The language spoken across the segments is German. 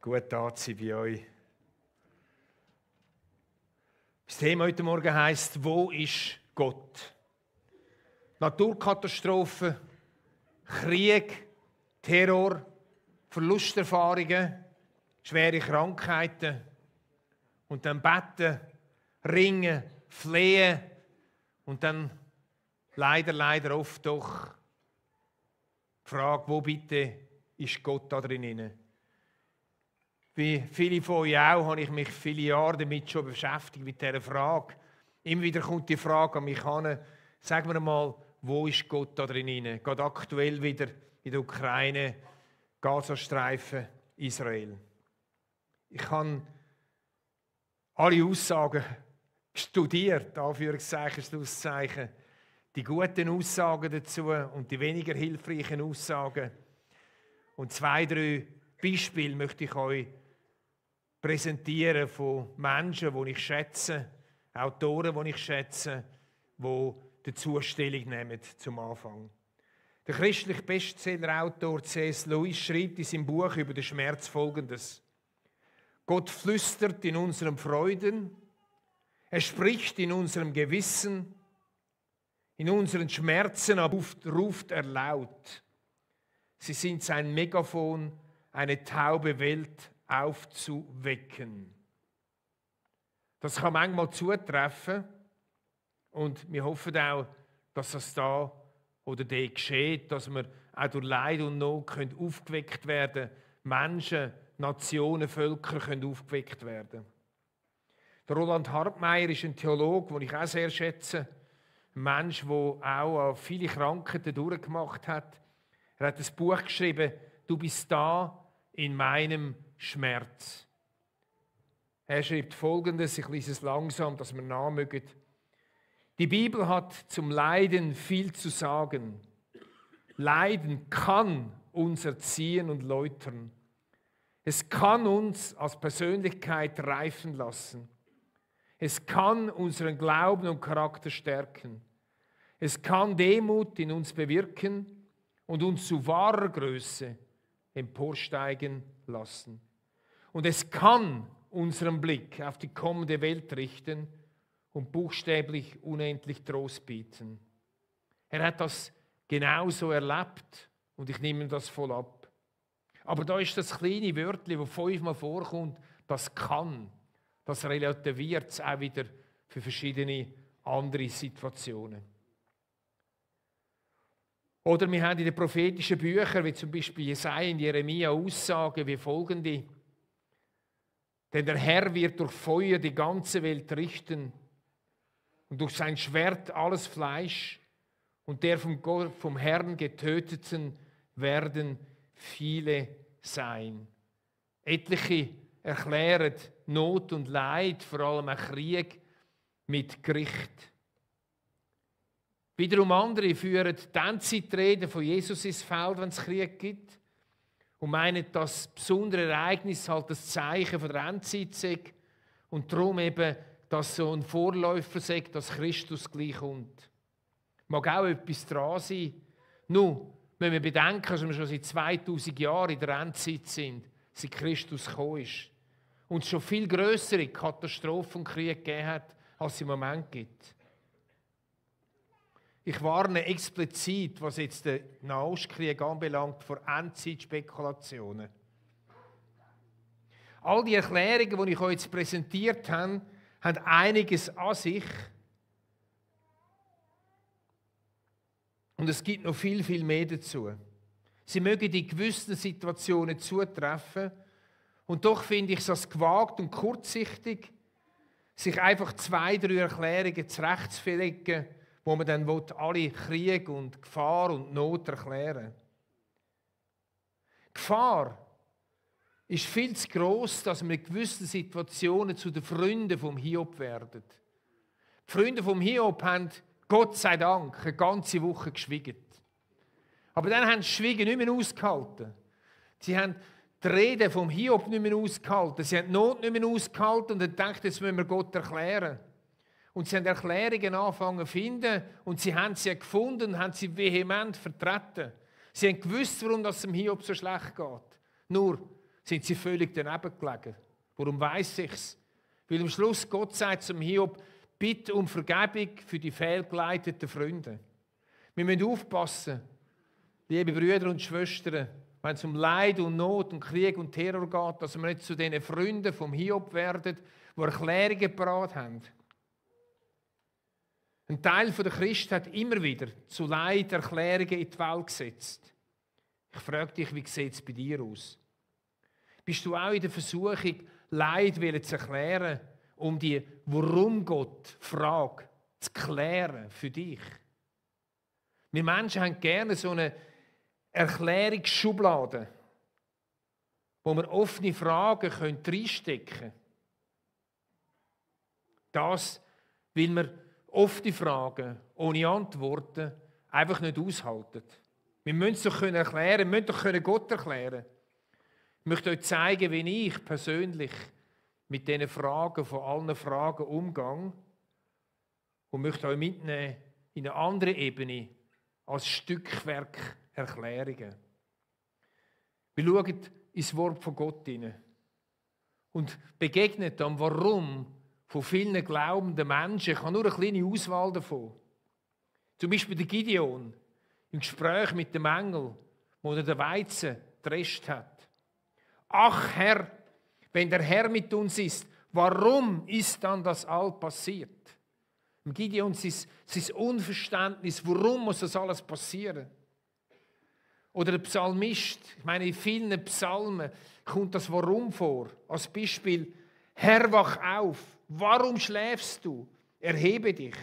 Gut da zu sein bei euch. Das Thema heute Morgen heisst: Wo ist Gott? Naturkatastrophen, Krieg, Terror, Verlusterfahrungen, schwere Krankheiten und dann beten, ringen, flehen und dann leider oft doch die Frage, wo bitte ist Gott da drin? Wie viele von euch auch, habe ich mich viele Jahre damit schon beschäftigt, mit dieser Frage. Immer wieder kommt die Frage an mich heran, sag mir mal, wo ist Gott da drin? Gerade aktuell wieder in der Ukraine, Gazastreifen, Israel. Ich habe alle Aussagen studiert, Anführungszeichen, Schlusszeichen, die guten Aussagen dazu und die weniger hilfreichen Aussagen. Und 2, 3 Beispiele möchte ich euch präsentieren von Menschen, die ich schätze, Autoren, die ich schätze, die dazu Stellung nehmen zum Anfang. Der christliche Bestsellerautor C.S. Lewis schreibt in seinem Buch über den Schmerz Folgendes: Gott flüstert in unseren Freuden, er spricht in unserem Gewissen, in unseren Schmerzen aber ruft er laut. Sie sind sein Megafon, eine taube Welt aufzuwecken. Das kann manchmal zutreffen und wir hoffen auch, dass das da oder dort geschieht, dass wir auch durch Leid und Not aufgeweckt werden können. Menschen, Nationen, Völker können aufgeweckt werden. Der Roland Hartmeier ist ein Theologe, den ich auch sehr schätze. Ein Mensch, der auch viele Krankheiten durchgemacht hat. Er hat ein Buch geschrieben, «Du bist da in meinem Schmerz». Er schreibt Folgendes, ich lese es langsam, dass wir nachmögen. Die Bibel hat zum Leiden viel zu sagen. Leiden kann uns erziehen und läutern. Es kann uns als Persönlichkeit reifen lassen. Es kann unseren Glauben und Charakter stärken. Es kann Demut in uns bewirken und uns zu wahrer Größe emporsteigen lassen. Und es kann unseren Blick auf die kommende Welt richten und buchstäblich unendlich Trost bieten. Er hat das genauso erlebt und ich nehme das voll ab. Aber da ist das kleine Wörtchen, das 5-mal vorkommt, das kann. Das relativiert es auch wieder für verschiedene andere Situationen. Oder wir haben in den prophetischen Büchern, wie zum Beispiel Jesaja und Jeremia, Aussagen wie folgende: Denn der Herr wird durch Feuer die ganze Welt richten und durch sein Schwert alles Fleisch, und der vom Herrn Getöteten werden viele sein. Etliche erklären Not und Leid, vor allem auch Krieg, mit Gericht. Wiederum andere führen die Endzeitreden von Jesus ins Feld, wenn es Krieg gibt, und meinen, dass besondere Ereignis halt das Zeichen von der Endzeit sei und darum eben, dass so ein Vorläufer sei, dass Christus gleich kommt. Mag auch etwas dran sein. Nur, wenn wir bedenken, dass wir schon seit 2000 Jahren in der Endzeit sind, seit Christus gekommen ist und es schon viel grössere Katastrophen und Kriege gegeben hat, als es im Moment gibt. Ich warne explizit, was jetzt den Nahostkrieg anbelangt, vor Endzeitspekulationen. All die Erklärungen, die ich euch jetzt präsentiert habe, haben einiges an sich. Und es gibt noch viel, viel mehr dazu. Sie mögen in gewissen Situationen zutreffen. Und doch finde ich es als gewagt und kurzsichtig, sich einfach 2, 3 Erklärungen zurechtzulegen, wo man dann alle Krieg und Gefahr und Not erklären. Gefahr ist viel zu gross, dass wir in gewissen Situationen zu den Freunden vom Hiob werden. Die Freunde vom Hiob haben, Gott sei Dank, eine ganze Woche geschwiegen. Aber dann haben sie Schwiegen nicht mehr ausgehalten. Sie haben die Rede vom Hiob nicht mehr ausgehalten. Sie haben die Not nicht mehr ausgehalten und dann dachten, jetzt müssen wir Gott erklären. Und sie haben Erklärungen angefangen zu finden und sie haben sie gefunden und haben sie vehement vertreten. Sie haben gewusst, warum es dem Hiob so schlecht geht. Nur, sind sie völlig daneben gelegen. Warum weiss ich es? Weil am Schluss Gott sagt zum Hiob, bitte um Vergebung für die fehlgeleiteten Freunde. Wir müssen aufpassen, liebe Brüder und Schwestern, wenn es um Leid und Not und Krieg und Terror geht, dass wir nicht zu den Freunden vom Hiob werden, die Erklärungen parat haben. Ein Teil der Christen hat immer wieder zu Leid Erklärungen in die Welt gesetzt. Ich frage dich, wie sieht es bei dir aus? Bist du auch in der Versuchung, Leid zu erklären, um die Warum-Gott-Frage zu klären für dich? Wir Menschen haben gerne so eine Erklärungsschublade, wo wir offene Fragen reinstecken können. Das, weil wir offene Fragen ohne Antworten einfach nicht aushalten. Wir müssen es doch erklären, wir müssen doch Gott erklären. Ich möchte euch zeigen, wie ich persönlich mit diesen Fragen, von allen Fragen umgehe und möchte euch mitnehmen in eine andere Ebene als Stückwerk Erklärungen. Wir schauen ins Wort von Gott hinein und begegnen am Warum von vielen glaubenden Menschen. Ich habe nur eine kleine Auswahl davon. Zum Beispiel der Gideon im Gespräch mit dem Engel, wo er den Weizen gedrescht hat. Ach Herr, wenn der Herr mit uns ist, warum ist dann das all passiert? Im Gideon sein Unverständnis, warum muss das alles passieren? Oder der Psalmist, ich meine, in vielen Psalmen kommt das Warum vor. Als Beispiel, Herr, wach auf, warum schläfst du? Erhebe dich.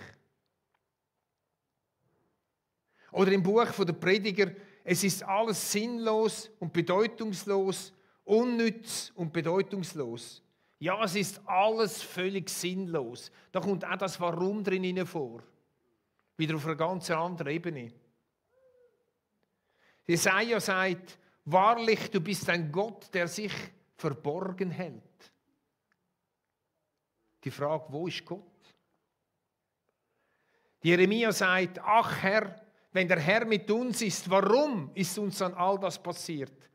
Oder im Buch der Prediger, es ist alles sinnlos und bedeutungslos, unnütz und bedeutungslos. Ja, es ist alles völlig sinnlos. Da kommt auch das Warum drin vor. Wieder auf einer ganz anderen Ebene. Jesaja sagt, wahrlich, du bist ein Gott, der sich verborgen hält. Die Frage, wo ist Gott? Jeremia sagt, ach Herr, wenn der Herr mit uns ist, warum ist uns dann all das passiert?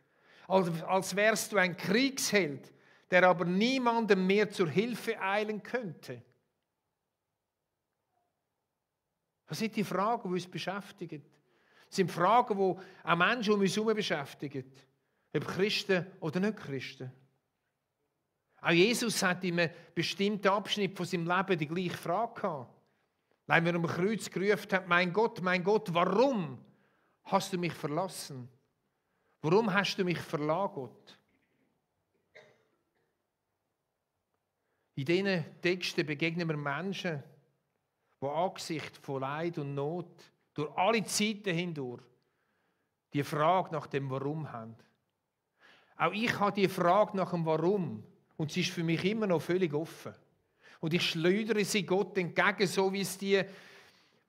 Als wärst du ein Kriegsheld, der aber niemandem mehr zur Hilfe eilen könnte. Das sind die Fragen, die uns beschäftigen. Das sind Fragen, die auch Menschen um uns herum beschäftigen. Ob Christen oder nicht Christen. Auch Jesus hat in einem bestimmten Abschnitt von seinem Leben die gleiche Frage gehabt. Wenn er am Kreuz gerufen hat, mein Gott, warum hast du mich verlassen? Warum hast du mich verlassen, Gott? In diesen Texten begegnen wir Menschen, die angesichts von Leid und Not durch alle Zeiten hindurch die Frage nach dem Warum haben. Auch ich habe die Frage nach dem Warum und sie ist für mich immer noch völlig offen. Und ich schleudere sie Gott entgegen, so wie es die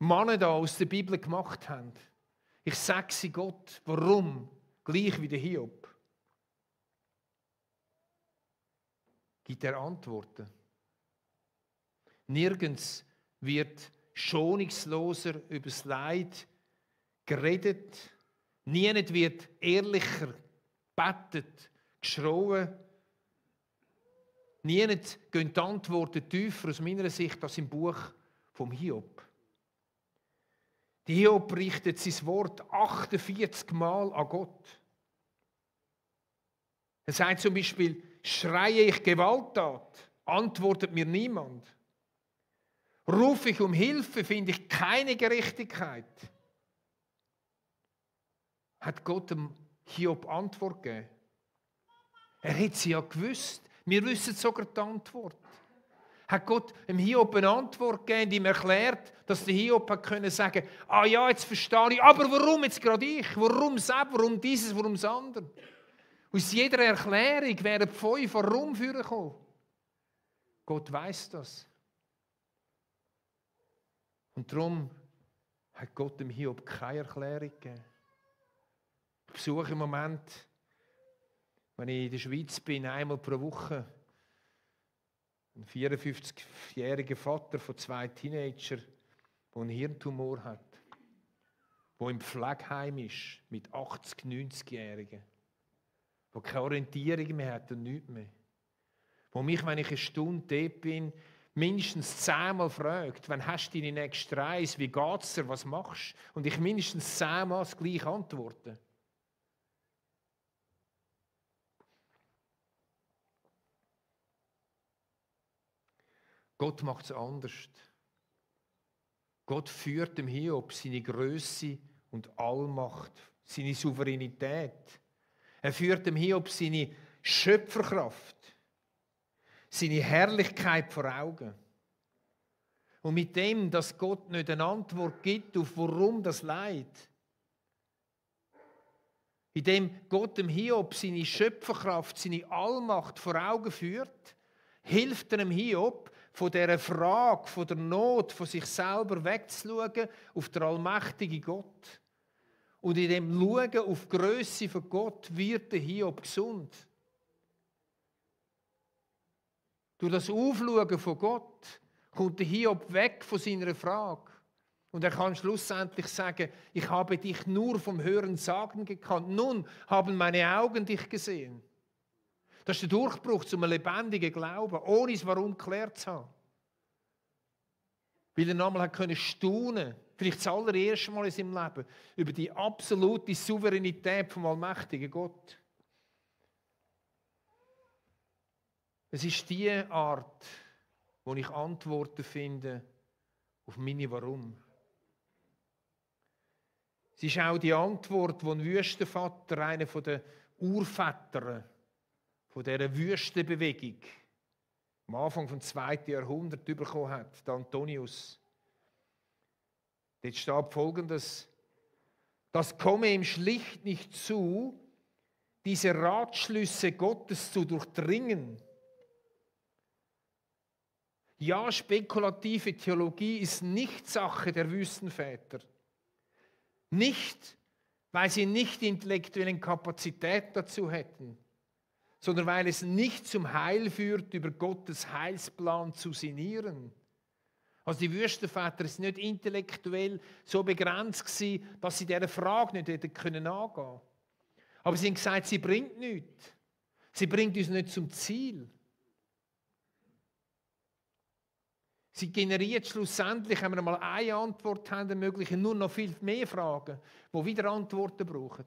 Männer da aus der Bibel gemacht haben. Ich sage sie Gott, warum? Gleich wie der Hiob. Gibt er Antworten? Nirgends wird schonungsloser über das Leid geredet. Niemand wird ehrlicher gebetet, geschrauen. Niemand gehen die Antworten tiefer aus meiner Sicht als im Buch vom Hiob. Der Hiob richtet sein Wort 48 Mal an Gott. Er sagt zum Beispiel, schreie ich Gewalttat, antwortet mir niemand. Rufe ich um Hilfe, finde ich keine Gerechtigkeit. Hat Gott dem Hiob Antwort gegeben? Er hätte sie ja gewusst. Wir wissen sogar die Antwort. Hat Gott dem Hiob eine Antwort gegeben, die ihm erklärt, dass der Hiob hat können sagen, ah ja, jetzt verstehe ich, aber warum jetzt gerade ich? Warum selbst? Warum dieses? Warum das andere? Aus jeder Erklärung wären 5 Warum vorgekommen. Gott weiß das. Und darum hat Gott dem Hiob keine Erklärung gegeben. Ich besuche im Moment, wenn ich in der Schweiz bin, einmal pro Woche einen 54-jährigen Vater von 2 Teenagern, der einen Hirntumor hat, der im Pflegeheim ist mit 80-, 90-Jährigen. der keine Orientierung mehr hat und nichts mehr. Wo mich, wenn ich eine Stunde dort bin, mindestens 10-mal fragt, wann hast du deine nächste Reise, wie geht's dir, was machst du? Und ich mindestens 10-mal das gleiche antworte. Gott macht es anders. Gott führt dem Hiob seine Größe und Allmacht, seine Souveränität. Er führt dem Hiob seine Schöpferkraft, seine Herrlichkeit vor Augen. Und mit dem, dass Gott nicht eine Antwort gibt auf warum das Leid, indem Gott dem Hiob seine Schöpferkraft, seine Allmacht vor Augen führt, hilft er dem Hiob, von dieser Frage, von der Not, von sich selber wegzuschauen auf den allmächtigen Gott. Und in dem Schauen auf die Grösse von Gott wird der Hiob gesund. Durch das Aufschauen von Gott kommt der Hiob weg von seiner Frage. Und er kann schlussendlich sagen, ich habe dich nur vom Hören sagen gekannt. Nun haben meine Augen dich gesehen. Das ist der Durchbruch zum lebendigen Glauben, ohne es warum geklärt zu haben. Weil er nochmal staunen konnte, vielleicht das allererste Mal in seinem Leben, über die absolute Souveränität vom allmächtigen Gott. Es ist die Art, wo ich Antworten finde auf meine Warum. Es ist auch die Antwort, die ein Wüstenvater, einer der Urväter von dieser Wüstenbewegung, am Anfang des 2. Jahrhunderts bekommen hat, der Antonius. Dort steht Folgendes: Das komme ihm schlicht nicht zu, diese Ratschlüsse Gottes zu durchdringen. Ja, spekulative Theologie ist nicht Sache der Wüstenväter. Nicht, weil sie nicht die intellektuellen Kapazitäten dazu hätten, sondern weil es nicht zum Heil führt, über Gottes Heilsplan zu sinnieren. Also die Wüstenväter sind nicht intellektuell so begrenzt gewesen, dass sie dieser Frage nicht hätten können angehen. Aber sie haben gesagt, sie bringt nichts. Sie bringt uns nicht zum Ziel. Sie generiert schlussendlich, wenn wir mal eine Antwort haben, ermöglichen nur noch viel mehr Fragen, die wieder Antworten brauchen.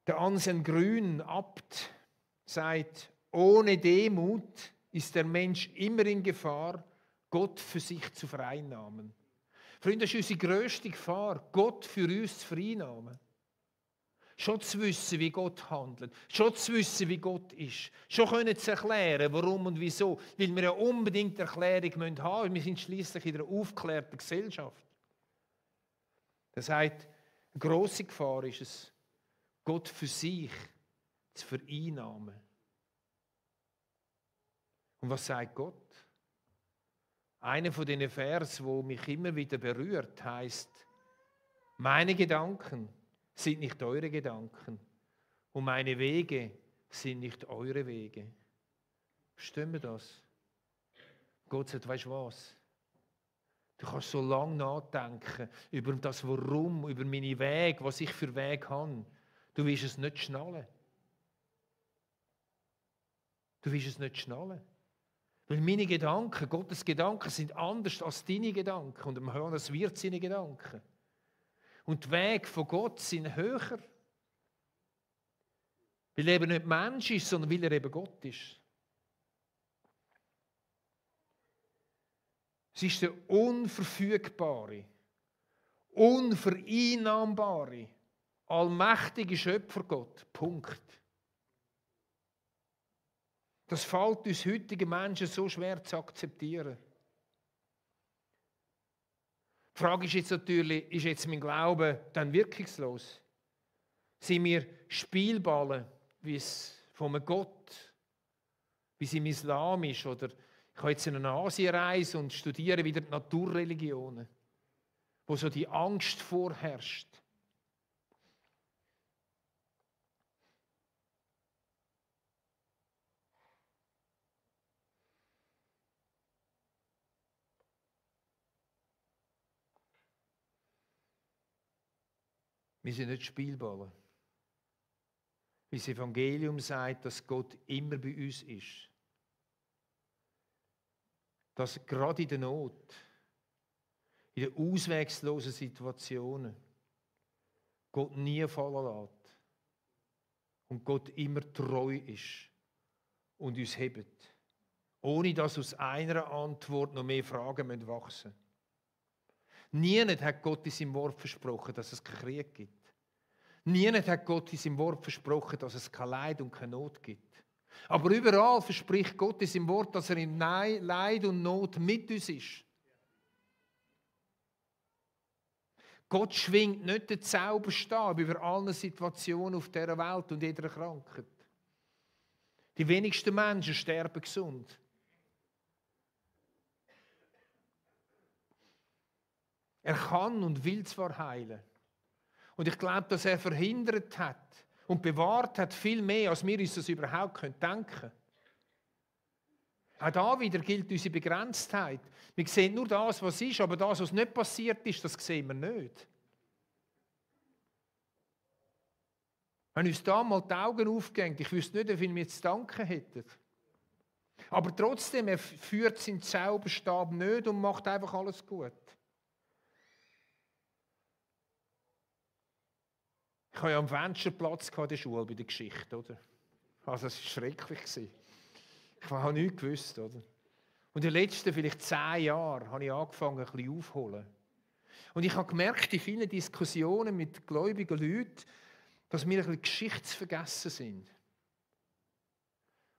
Der Anselm Grün, Abt, sagt, ohne Demut ist der Mensch immer in Gefahr, Gott für sich zu vereinnahmen. Freunde, das ist unsere grösste Gefahr, Gott für uns zu vereinnahmen. Schon zu wissen, wie Gott handelt, schon zu wissen, wie Gott ist, schon können zu erklären, warum und wieso, weil wir ja unbedingt Erklärung haben müssen. Wir sind schließlich in einer aufgeklärten Gesellschaft. Das heißt, eine grosse Gefahr ist es, Gott für sich zu vereinnahmen. Und was sagt Gott? Einer von den Versen, wo mich immer wieder berührt, heißt: Meine Gedanken sind nicht eure Gedanken und meine Wege sind nicht eure Wege. Verstehen wir das? Gott sagt, weißt du was? Du kannst so lange nachdenken über das Warum, über meine Wege, was ich für Weg habe. Du wirst es nicht schnallen. Du wirst es nicht schnallen. Weil meine Gedanken, Gottes Gedanken sind anders als deine Gedanken und am Johannes wird seine Gedanken. Und die Wege von Gott sind höher. Weil er eben nicht Mensch ist, sondern weil er eben Gott ist. Es ist der unverfügbare, unvereinnahmbare, allmächtige Schöpfergott. Punkt. Das fällt uns heutigen Menschen so schwer zu akzeptieren. Die Frage ist jetzt natürlich, ist jetzt mein Glaube dann wirkungslos? Sind wir Spielballen, wie es von einem Gott, wie es im Islam ist? Oder ich habe jetzt in eine Asienreise und studiere wieder die Naturreligionen, wo so die Angst vorherrscht. Wir sind nicht Spielballen. Wie das Evangelium sagt, dass Gott immer bei uns ist. Dass gerade in der Not, in den ausweglosen Situationen, Gott nie fallen lässt. Und Gott immer treu ist und uns hebt. Ohne dass aus einer Antwort noch mehr Fragen wachsen müssen. Niemand hat Gott in seinem Wort versprochen, dass es keinen Krieg gibt. Niemand hat Gott in seinem Wort versprochen, dass es kein Leid und keine Not gibt. Aber überall verspricht Gott in seinem Wort, dass er in Leid und Not mit uns ist. Gott schwingt nicht den Zauberstab über alle Situationen auf dieser Welt und jeder Krankheit. Die wenigsten Menschen sterben gesund. Er kann und will zwar heilen. Und ich glaube, dass er verhindert hat und bewahrt hat viel mehr, als wir uns das überhaupt denken können. Auch da wieder gilt unsere Begrenztheit. Wir sehen nur das, was ist, aber das, was nicht passiert ist, das sehen wir nicht. Wenn uns da mal die Augen aufgehen, ich wüsste nicht, wie viel wir zu danken hätten. Aber trotzdem, er führt seinen Zauberstab nicht und macht einfach alles gut. Ich hatte ja am Fensterplatz in der Schule bei der Geschichte, oder? Also es war schrecklich. Ich habe nichts gewusst, oder? Und in den letzten vielleicht 10 Jahren habe ich angefangen, ein bisschen aufzuholen. Und ich habe gemerkt, in vielen Diskussionen mit gläubigen Leuten, dass wir ein bisschen geschichtsvergessen sind.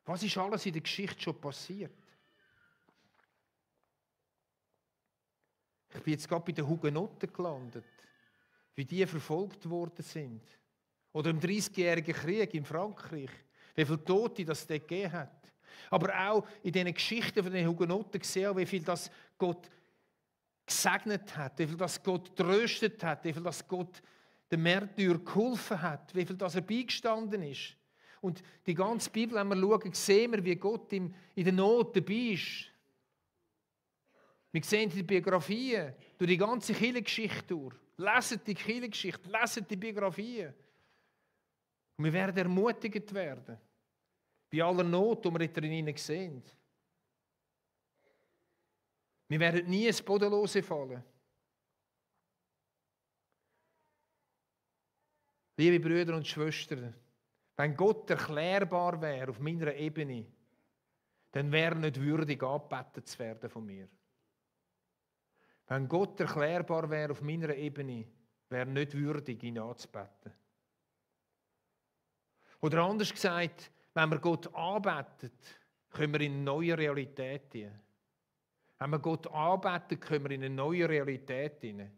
Was ist alles in der Geschichte schon passiert? Ich bin jetzt gerade bei den Hugenotten gelandet, wie die verfolgt worden sind. Oder im 30-jährigen Krieg in Frankreich, wie viele Tote das dort gegeben hat. Aber auch in diesen Geschichten von den Hugenotten gesehen, wie viel das Gott gesegnet hat, wie viel das Gott tröstet hat, wie viel das Gott den Märtyrern geholfen hat, wie viel das er beigestanden ist. Und die ganze Bibel, wenn wir schauen, sehen wir, wie Gott in der Not dabei ist. Wir sehen die Biografien durch die ganze Kirchengeschichte durch. Lesen die Kirchengeschichte, lesen die Biografien. Und wir werden ermutigt werden. Bei aller Not, die wir drinnen sehen. Wir werden nie ins Bodenlose fallen. Liebe Brüder und Schwestern, wenn Gott erklärbar wäre auf meiner Ebene, dann wäre er nicht würdig, angebetet zu werden von mir. Wenn Gott erklärbar wäre auf meiner Ebene, wäre er nicht würdig, ihn anzubeten. Oder anders gesagt, wenn wir Gott anbeten, können wir in eine neue Realität gehen. Wenn wir Gott anbeten, können wir in eine neue Realität hinein.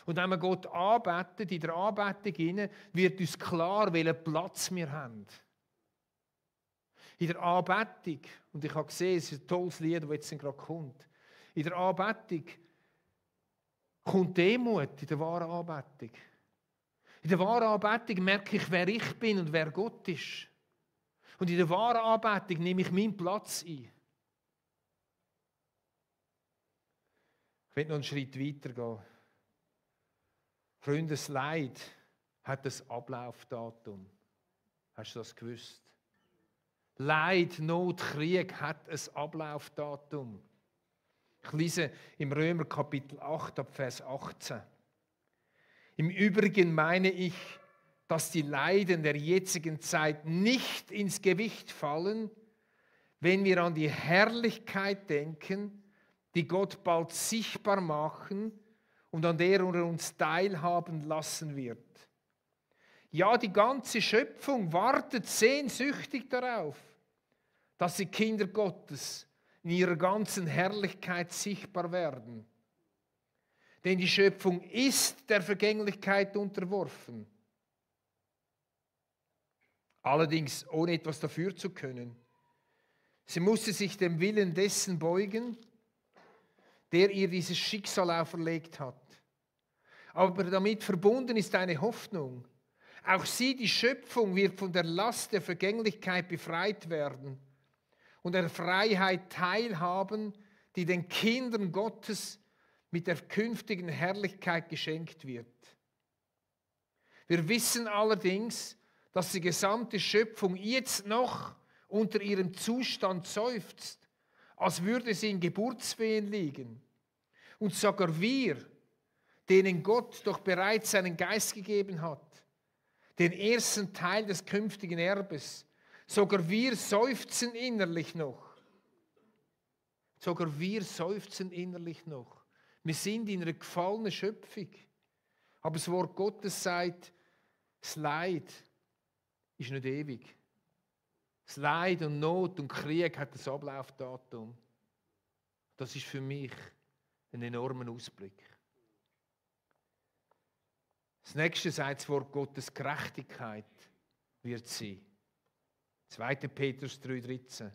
Und wenn wir Gott anbeten, in der Anbetung hinein, wird uns klar, welchen Platz wir haben. In der Anbetung, und ich habe gesehen, es ist ein tolles Lied, das jetzt gerade kommt. In der Anbetung kommt Demut in der wahren Anbetung. In der wahren Anbetung merke ich, wer ich bin und wer Gott ist. Und in der wahren Anbetung nehme ich meinen Platz ein. Ich will noch einen Schritt weiter gehen. Freunde, das Leid hat ein Ablaufdatum. Hast du das gewusst? Leid, Not, Krieg hat ein Ablaufdatum. Ich lese im Römer Kapitel 8 ab Vers 18. Im Übrigen meine ich, dass die Leiden der jetzigen Zeit nicht ins Gewicht fallen, wenn wir an die Herrlichkeit denken, die Gott bald sichtbar machen und an der er uns teilhaben lassen wird. Ja, die ganze Schöpfung wartet sehnsüchtig darauf, dass die Kinder Gottes in ihrer ganzen Herrlichkeit sichtbar werden. Denn die Schöpfung ist der Vergänglichkeit unterworfen. Allerdings ohne etwas dafür zu können. Sie musste sich dem Willen dessen beugen, der ihr dieses Schicksal auferlegt hat. Aber damit verbunden ist eine Hoffnung. Auch sie, die Schöpfung, wird von der Last der Vergänglichkeit befreit werden und der Freiheit teilhaben, die den Kindern Gottes mit der künftigen Herrlichkeit geschenkt wird. Wir wissen allerdings, dass die gesamte Schöpfung jetzt noch unter ihrem Zustand seufzt, als würde sie in Geburtswehen liegen. Und sogar wir, denen Gott doch bereits seinen Geist gegeben hat, den ersten Teil des künftigen Erbes, sogar wir seufzen innerlich noch. Sogar wir seufzen innerlich noch. Wir sind in einer gefallenen Schöpfung. Aber das Wort Gottes sagt, das Leid ist nicht ewig. Das Leid und Not und Krieg hat das Ablaufdatum. Das ist für mich ein enormer Ausblick. Das nächste sagt das Wort Gottes, Gerechtigkeit wird sein. 2. Petrus 3,13.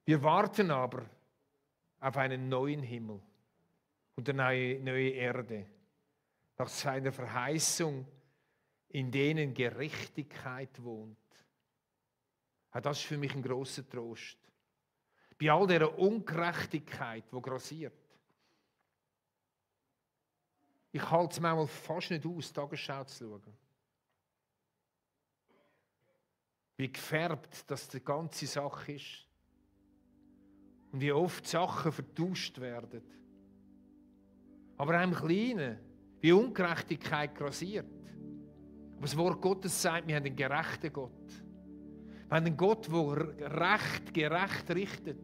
Wir warten aber auf einen neuen Himmel und eine neue Erde, nach seiner Verheißung, in denen Gerechtigkeit wohnt. Das ist für mich ein grosser Trost. Bei all dieser Ungerechtigkeit, die grassiert. Ich halte es manchmal fast nicht aus, die Tagesschau zu schauen. Wie gefärbt das die ganze Sache ist. Und wie oft Sachen vertauscht werden. Aber auch im Kleinen, wie Ungerechtigkeit grassiert. Aber das Wort Gottes sagt, wir haben einen gerechten Gott. Wir haben einen Gott, der gerecht richtet.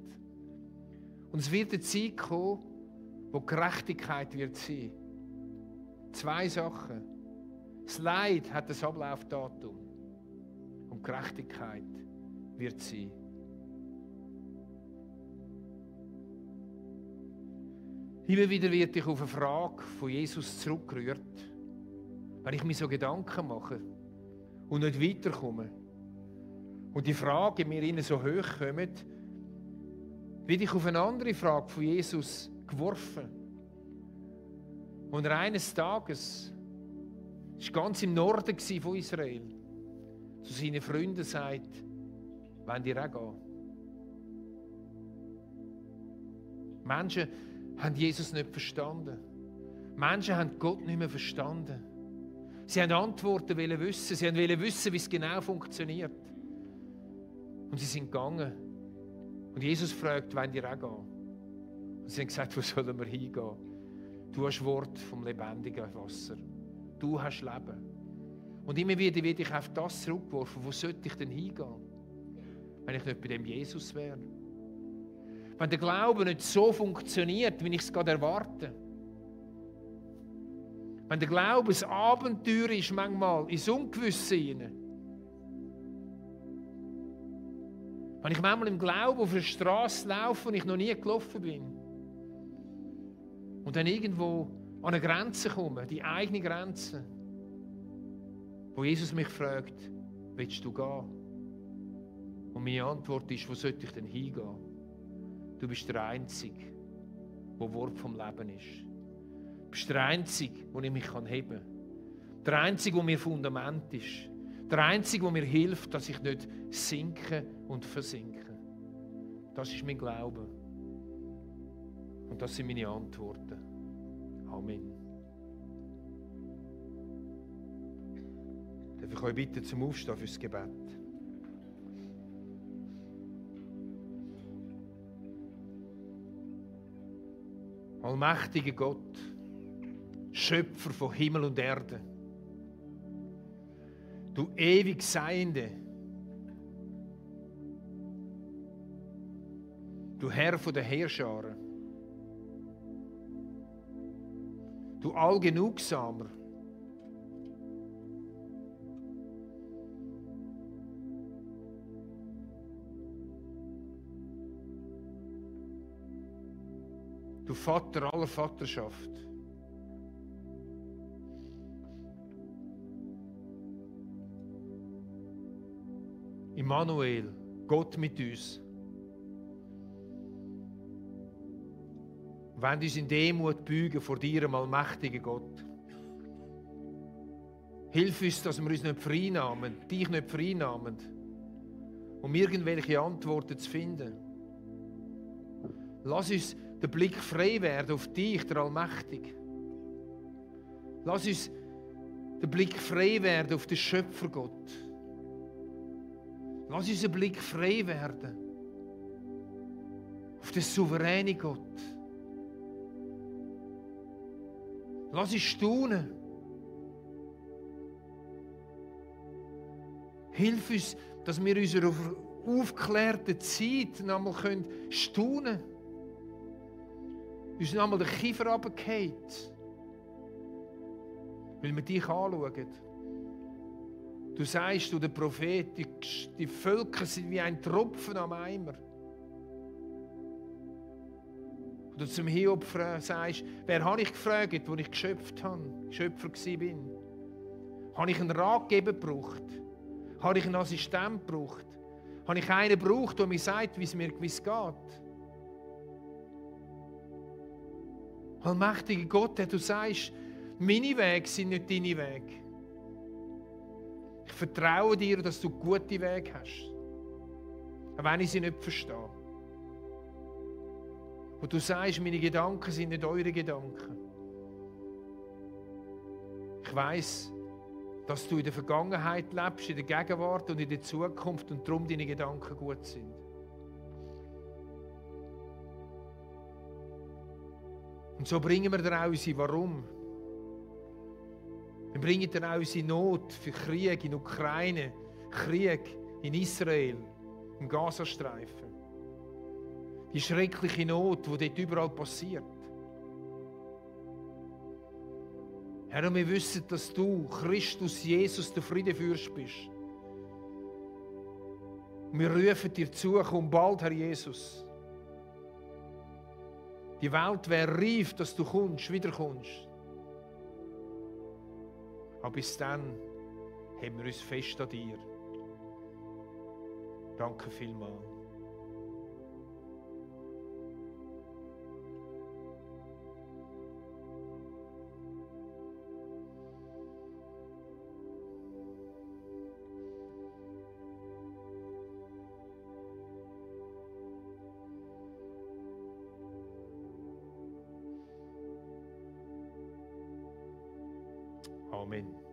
Und es wird eine Zeit kommen, wo Gerechtigkeit wird sein. 2 Sachen. Das Leid hat ein Ablaufdatum. Und Gerechtigkeit wird sein. Immer wieder wird ich auf eine Frage von Jesus zurückgerührt, wenn ich mir so Gedanken mache und nicht weiterkomme. Und die Frage mir ihnen so hoch kommt, werde ich auf eine andere Frage von Jesus geworfen. Und eines Tages, es war ganz im Norden von Israel, zu seinen Freunden sagt, wollt ihr auch gehen? Menschen haben Jesus nicht verstanden. Menschen haben Gott nicht mehr verstanden. Sie haben Antworten wissen. Sie wollten wissen, wie es genau funktioniert. Und sie sind gegangen. Und Jesus fragt, wollt ihr auch gehen? Und sie haben gesagt, wo sollen wir hingehen? Du hast Wort vom lebendigen Wasser. Du hast Leben. Und immer wieder werde ich auf das zurückgeworfen. Wo sollte ich denn hingehen? Wenn ich nicht bei dem Jesus wäre. Wenn der Glaube nicht so funktioniert, wie ich es gerade erwarte. Wenn der Glaube ein Abenteuer ist, manchmal ins Ungewisse hinein. Wenn ich manchmal im Glauben auf einer Straße laufe, und ich noch nie gelaufen bin. Und dann irgendwo an eine Grenze komme, die eigene Grenze. Wo Jesus mich fragt, willst du gehen? Und meine Antwort ist, wo sollte ich denn hingehen? Du bist der Einzige, der Wort vom Leben ist. Du bist der Einzige, wo ich mich heben kann. Der Einzige, der mir Fundament ist. Der Einzige, der mir hilft, dass ich nicht sinke und versinke. Das ist mein Glaube. Und das sind meine Antworten. Amen. Darf ich euch bitten zum Aufstehen fürs Gebet? Allmächtiger Gott, Schöpfer von Himmel und Erde, du ewig Seiende, du Herr von der Heerscharen, du Allgenugsamer, du Vater aller Vaterschaft. Immanuel, Gott mit uns. Wir wollen uns in Demut beugen vor dir, allmächtigen Gott. Hilf uns, dass wir uns nicht vereinnahmen, dich nicht vereinnahmen, um irgendwelche Antworten zu finden. Lass uns den Blick frei werden auf dich, der Allmächtige. Lass uns den Blick frei werden auf den Schöpfergott, Lass unseren Blick frei werden auf den souveränen Gott. Lass uns staunen. Hilf uns, dass wir in unserer aufgeklärten Zeit noch einmal staunen können. Uns noch einmal den Kiefer runterfällt. Weil wir dich anschauen. Du sagst, du der Prophet, die Völker sind wie ein Tropfen am Eimer. Und du zum Hiob sagst, wer habe ich gefragt, wo ich Geschöpfer war? Habe ich einen Ratgeber gebraucht? Habe ich einen Assistent gebraucht? Habe ich einen gebraucht, der mir sagt, wie es geht? Allmächtiger Gott, der du sagst, meine Wege sind nicht deine Wege. Ich vertraue dir, dass du gute Wege hast. Auch wenn ich sie nicht verstehe. Und du sagst, meine Gedanken sind nicht eure Gedanken. Ich weiss, dass du in der Vergangenheit lebst, in der Gegenwart und in der Zukunft und darum deine Gedanken gut sind. Und so bringen wir dir auch unsere Warum. Wir bringen dir auch unsere Not für Krieg in Ukraine, Krieg in Israel, im Gazastreifen. Die schreckliche Not, die dort überall passiert. Herr, und wir wissen, dass du, Christus Jesus, der Friedefürst bist. Und wir rufen dir zu, komm bald, Herr Jesus. Die Welt wäre reif, dass du wiederkommst. Aber bis dann haben wir uns fest an dir. Danke vielmals. Amen.